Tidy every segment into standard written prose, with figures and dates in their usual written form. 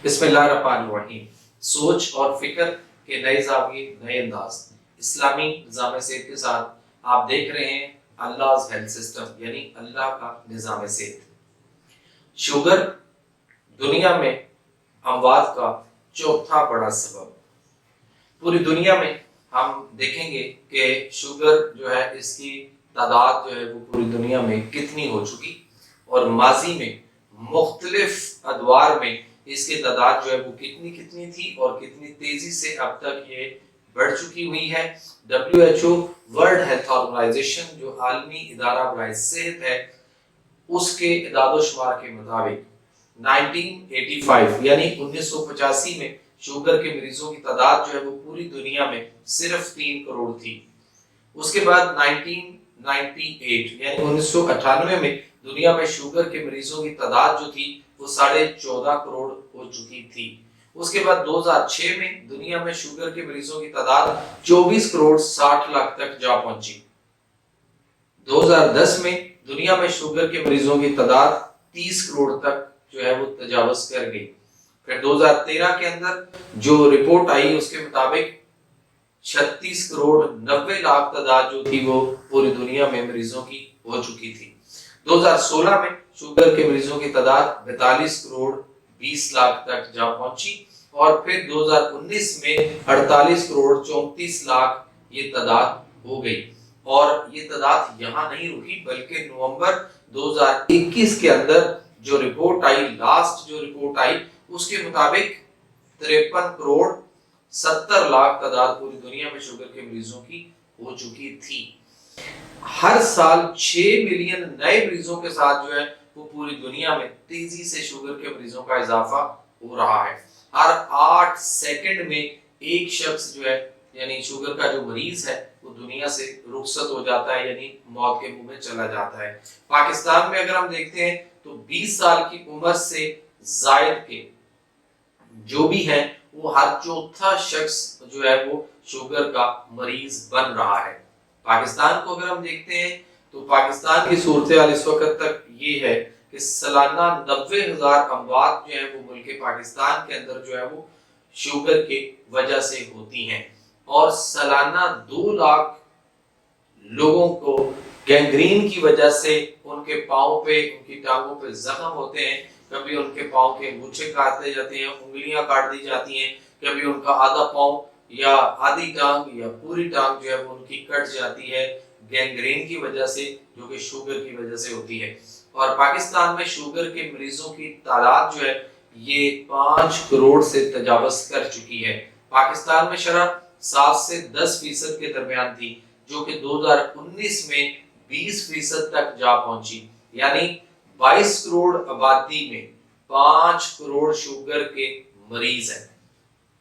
بسم اللہ الرحمن الرحیم۔ سوچ اور فکر کے نئے زاویے، نئے انداز، اسلامی نظام صحت کے ساتھ آپ دیکھ رہے ہیں اللہ ہیلتھ سسٹم، یعنی اللہ کا نظام صحت۔ شوگر دنیا میں اموات کا چوتھا بڑا سبب۔ پوری دنیا میں ہم دیکھیں گے کہ شوگر جو ہے اس کی تعداد جو ہے وہ پوری دنیا میں کتنی ہو چکی، اور ماضی میں مختلف ادوار میں اس کی تعداد جو ہے وہ کتنی تھی اور کتنی تیزی سے اب تک یہ بڑھ چکی ہوئی ہے۔ WHO ورلڈ ہیلتھ آرگنائزیشن جو عالمی ادارہ برائے صحت ہے، اس کے اعداد و شمار کے مطابق 1985 یعنی 1985 میں شوگر کے مریضوں کی تعداد جو ہے وہ پوری دنیا میں صرف 3 کروڑ تھی۔ اس کے بعد 1998 یعنی 1998 میں دنیا میں شوگر کے مریضوں کی تعداد جو تھی وہ 14.5 کروڑ ہو چکی تھی۔ اس کے بعد 2006 میں دنیا میں شوگر کے مریضوں کی تعداد 24 کروڑ 60 لاکھ تک جا پہنچی۔ 2010 میں دنیا میں شوگر کے مریضوں کی تعداد 30 کروڑ تک جو ہے وہ تجاوز کر گئی۔ پھر 2013 کے اندر جو رپورٹ آئی اس کے مطابق 36 کروڑ 90 لاکھ تعداد جو تھی وہ پوری دنیا میں مریضوں کی ہو چکی تھی۔ 2016 میں شوگر کے مریضوں کی تعداد 42 کروڑ 20 لاکھ تک جا پہنچی، اور پھر 2019 میں 48 کروڑ 34 لاکھ یہ تعداد ہو گئی۔ اور یہ تعداد یہاں نہیں رکی، بلکہ نومبر 2021 کے اندر جو رپورٹ آئی، لاسٹ جو رپورٹ آئی، اس کے مطابق 53 کروڑ 70 لاکھ تعداد پوری دنیا میں شوگر کے مریضوں کی ہو چکی تھی۔ ہر سال 6 ملین نئے مریضوں کے ساتھ جو ہے وہ پوری دنیا میں تیزی سے شوگر کے مریضوں کا اضافہ ہو رہا ہے۔ ہر 8 سیکنڈ میں ایک شخص جو ہے یعنی شوگر کا جو مریض ہے وہ دنیا سے رخصت ہو جاتا ہے، یعنی موت کے منہ میں چلا جاتا ہے۔ پاکستان میں اگر ہم دیکھتے ہیں تو 20 سال کی عمر سے زائد کے جو بھی ہیں وہ ہر چوتھا شخص جو ہے وہ شوگر کا مریض بن رہا ہے۔ پاکستان کو اگر ہم دیکھتے ہیں تو پاکستان کی صورتحال اس وقت تک یہ ہے کہ سالانہ 90,000 اموات جو ہیں وہ ملک پاکستان کے اندر جو ہے وہ شوگر کی وجہ سے ہوتی ہیں، اور سالانہ 2 لاکھ لوگوں کو گینگرین کی وجہ سے ان کے پاؤں پہ، ان کی ٹانگوں پہ زخم ہوتے ہیں۔ کبھی ان کے پاؤں کے انگوچھے کاٹے جاتے ہیں، انگلیاں کاٹ دی جاتی ہیں، کبھی ان کا آدھا پاؤں یا آدھی ٹانگ یا پوری ٹانگ جو ہے وہ ان کی کٹ جاتی ہے گینگرین کی وجہ سے، جو کہ شوگر کی وجہ سے ہوتی ہے۔ اور پاکستان میں شوگر کے مریضوں کی تعداد جو ہے یہ 5 کروڑ سے تجاوز کر چکی ہے۔ پاکستان میں شرح 7 سے 10% کے درمیان تھی، جو کہ 2019 میں 20% تک جا پہنچی، یعنی 22 کروڑ آبادی میں 5 کروڑ شوگر کے مریض ہیں۔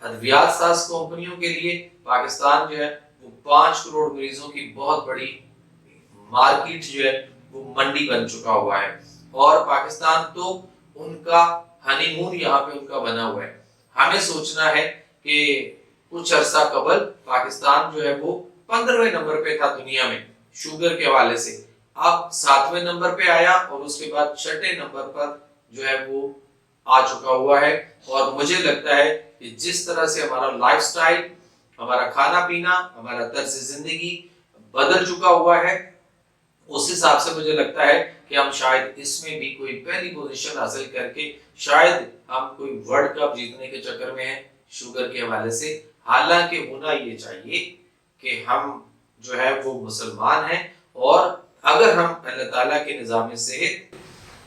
ادویات ساز کمپنیوں کے لیے پاکستان جو ہے وہ 5 کروڑ مریضوں کی بہت بڑی مارکیٹ جو ہے وہ منڈی بن چکا ہوا ہے، اور پاکستان تو ان کا ہنی مون یہاں پہ ان کا بنا ہوا ہے۔ ہمیں سوچنا ہے کہ کچھ عرصہ قبل پاکستان جو ہے وہ 15ویں نمبر پہ تھا دنیا میں شوگر کے حوالے سے، اب 7ویں نمبر پہ آیا، اور اس کے بعد 6 نمبر پر جو ہے وہ آ چکا ہوا ہے۔ اور مجھے لگتا ہے کہ جس طرح سے ہمارا لائف سٹائل، ہمارا کھانا پینا، ہمارا طرز زندگی بدل چکا ہوا ہے، اس حساب سے مجھے لگتا ہے کہ ہم شاید اس میں بھی کوئی پہلی پوزیشن حاصل کر کے شاید ہم کوئی ورلڈ کپ جیتنے کے چکر میں ہیں شوگر کے حوالے سے۔ حالانکہ ہونا یہ چاہیے کہ ہم جو ہے وہ مسلمان ہیں، اور اگر ہم اللہ تعالیٰ کے نظام صحت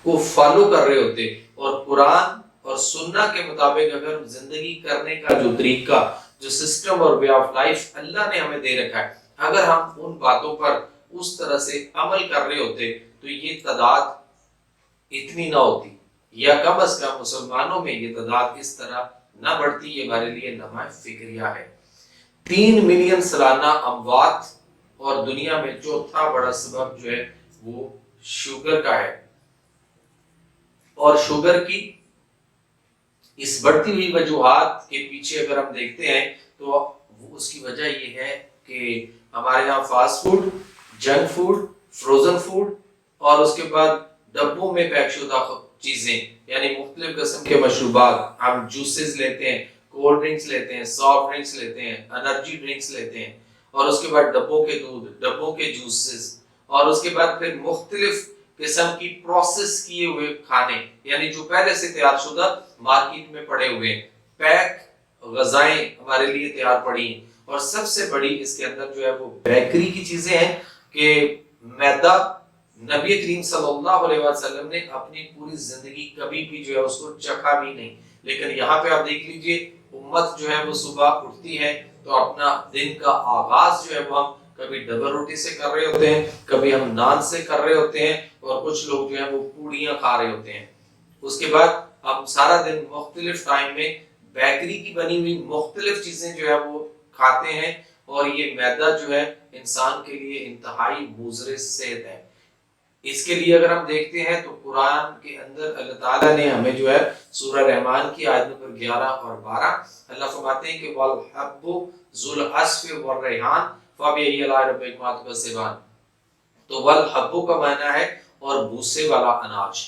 کو فالو کر رہے ہوتے اور قرآن اور سنت کے مطابق اگر زندگی کرنے کا جو طریقہ، جو سسٹم اور وے آف لائف اللہ نے ہمیں دے رکھا ہے، اگر ہم ان باتوں پر اس طرح سے عمل کر رہے ہوتے تو یہ تعداد اتنی نہ ہوتی، یا کم از کم مسلمانوں میں یہ تعداد اس طرح نہ بڑھتی۔ یہ ہمارے لیے لمحہ فکریہ ہے۔ 3 ملین سالانہ اموات، اور دنیا میں چوتھا بڑا سبب جو ہے وہ شوگر کا ہے۔ اور شوگر کی اس بڑھتی ہوئی وجوہات کے پیچھے اگر ہم دیکھتے ہیں تو اس کی وجہ یہ ہے کہ ہمارے یہاں fast food, junk food, frozen food, اور اس کے بعد ڈبوں میں پیک شدہ چیزیں، यानी मुख्तलिफ किस्म के मशरूबात, हम जूसेस लेते हैं, कोल्ड ड्रिंक्स लेते हैं, सॉफ्ट ड्रिंक्स लेते हैं, एनर्जी ड्रिंक्स लेते हैं, और उसके बाद डब्बों के दूध, डब्बों के जूसेस, और उसके बाद फिर मुख्तलिफ किस्म की प्रोसेस किए हुए खाने, यानी जो पहले से तैयार शुदा मार्केट में पड़े हुए पैक गजाएं हमारे लिए तैयार पड़ी हैं। और सबसे बड़ी इसके अंदर जो है वो बेकरी की चीजें हैं कि मैदा नबी करीम सल्लल्लाहु अलैहि वसल्लम ने अपनी पूरी जिंदगी कभी भी जो है उसको चखा भी नहीं, लेकिन यहाँ पे आप देख लीजिए उम्मत जो है वो सुबह उठती है तो अपना दिन का आगाज जो है वो हम कभी डबल रोटी से कर रहे होते हैं, कभी हम नान से कर रहे होते हैं, और कुछ लोग जो है वो पूड़ियां खा रहे होते हैं। उसके बाद हम सारा दिन मुख्तलिफ टाइम में बेकरी की बनी हुई मुख्तलिफ चीजें जो है वो खाते हैं, और ये मैदा जो है इंसान के लिए इंतहाई मुज़र सेहत है। इसके लिए अगर हम देखते हैं तो कुरान के अंदर अल्लाह ताला ने हमें जो है सूरह रहमान की आयत नंबर 11 और 12 अल्लाह फरमाते हैं कि वल हब्बु जुल अस्फ़ वर रिहान फबिअय्यि आलाइ रब्बिकुमा तुकज़्ज़िबान। तो वल हब्बु का माना है और भूसे वाला अनाज,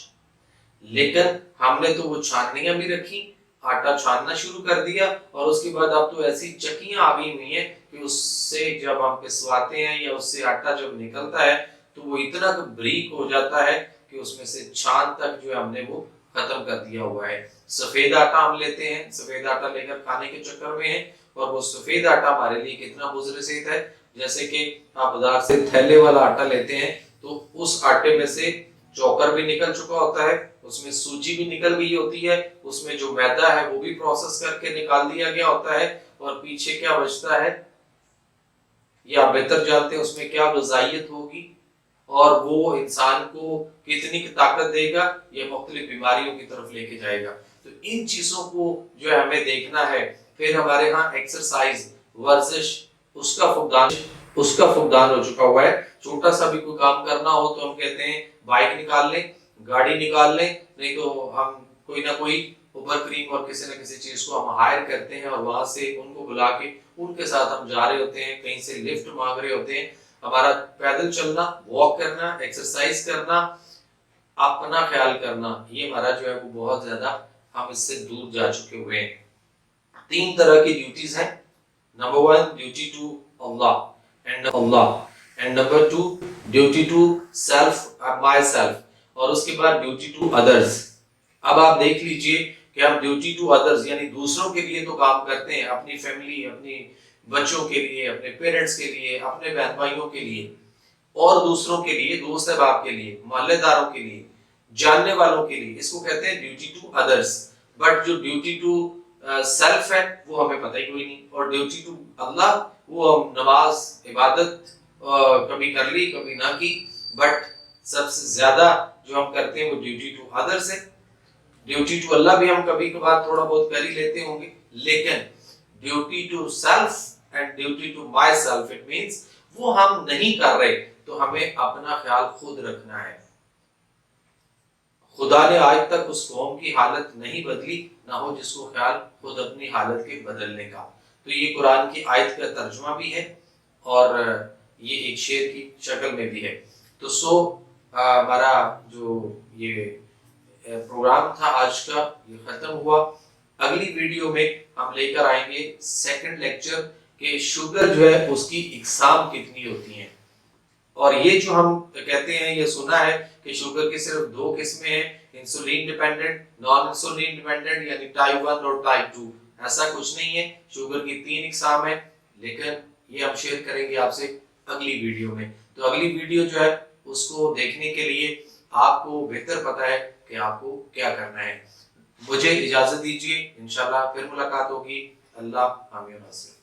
लेकिन हमने तो वो छाननियां भी रखी, आटा छानना शुरू कर दिया, और उसके बाद अब तो ऐसी चक्कियां आ गई हुई हैं कि उससे जब हम पिसवाते हैं या उससे आटा जब निकलता है तो वो इतना बारीक हो जाता है कि उसमें से छान तक जो है हमने वो खत्म कर दिया हुआ है। सफेद आटा हम लेते हैं, सफेद आटा लेकर खाने के चक्कर में है, और वो सफेद आटा हमारे लिए कितना मुज़र सेहत है। जैसे कि आप बाजार से थैले वाला आटा लेते हैं तो उस आटे में से चोकर भी निकल चुका होता है, उसमें सूजी भी निकल गई होती है, उसमें जो मैदा है वो भी प्रोसेस करके निकाल दिया गया होता है, और पीछे क्या बचता है ये आप बेहतर जानते हैं, उसमें क्या ग़िज़ाइयत होगी और वो इंसान को कितनी ताकत देगा, ये मुख्तलिफ बीमारियों की तरफ लेके जाएगा। तो इन चीजों को जो है हमें देखना है। फिर हमारे यहाँ एक्सरसाइज, वर्जिश, उसका फुकदान हो चुका हुआ है। छोटा सा भी कोई काम करना हो तो हम कहते हैं बाइक निकाल लें, गाड़ी निकाल लें, नहीं तो हम कोई ना कोई उबर क्रीम और किसी न किसी चीज को हम हायर करते हैं, और वहां से उनको बुला के उनके साथ हम जा रहे होते हैं, कहीं से लिफ्ट मांग रहे होते हैं। हमारा पैदल चलना, वॉक करना, एक्सरसाइज करना, अपना ख्याल करना, ये हमारा जो है वो बहुत ज्यादा हम इससे दूर जा चुके हुए हैं। 3 तरह की ड्यूटीज हैं। नंबर 1 ड्यूटी टू अल्लाह and number 2 duty to self, my self, और उसके बाद ड्यूटी टू अदर्स। अब आप देख लीजिए कि हम ड्यूटी टू अदर्स यानी दूसरों के लिए तो काम करते हैं, अपनी फैमिली, अपनी बच्चों के लिए, अपने पेरेंट्स के लिए, अपने बहन भाइयों के लिए, और दूसरों के लिए, दोस्त अहबाब के लिए, मोहल्लेदारों के लिए, जानने वालों के लिए, इसको कहते हैं ड्यूटी टू अदर्स। बट जो ड्यूटी टू सेल्फ है वो हमें पता ही कोई नहीं, और ड्यूटी टू अल्लाह वो हम नमाज, इबादत कभी कर ली कभी ना की, बट सबसे ज्यादा जो हम करते हैं वो ड्यूटी टू अदर्स है। ड्यूटी टू अल्लाह भी हम कभी कभार थोड़ा बहुत कर ही लेते होंगे, लेकिन duty to self and duty to my self, it means वो हम नहीं कर रहे, तो हमें अपना ख्याल खुद रखना है। खुदा ने आज तक उस कौम की हालत नहीं बदली, ना हो जिसको ख्याल खुद अपनी हालत के बदलने का। तो ये कुरान की आयत का तर्जुमा भी है और ये एक शेर की शक्ल में भी है। तो हमारा जो ये प्रोग्राम था आज का ये खत्म हुआ। अगली वीडियो में हम लेकर आएंगे सेकंड लेक्चर के शुगर जो है उसकी इकसाम कितनी होती हैं, और ये जो हम कहते हैं, ये सुना है कि शुगर की सिर्फ 2 किस्में हैं, insulin dependent, non insulin dependent, यानी टाइप 1 और टाइप 2। ऐसा कुछ नहीं है, शुगर की 3 इकसाम है, लेकिन ये हम शेयर करेंगे आपसे अगली वीडियो में। तो अगली वीडियो जो है उसको देखने के लिए आपको बेहतर पता है कि आपको क्या करना है। मुझे इजाजत दीजिए, इंशाल्लाह फिर मुलाकात होगी। अल्लाह हामी और नासिर।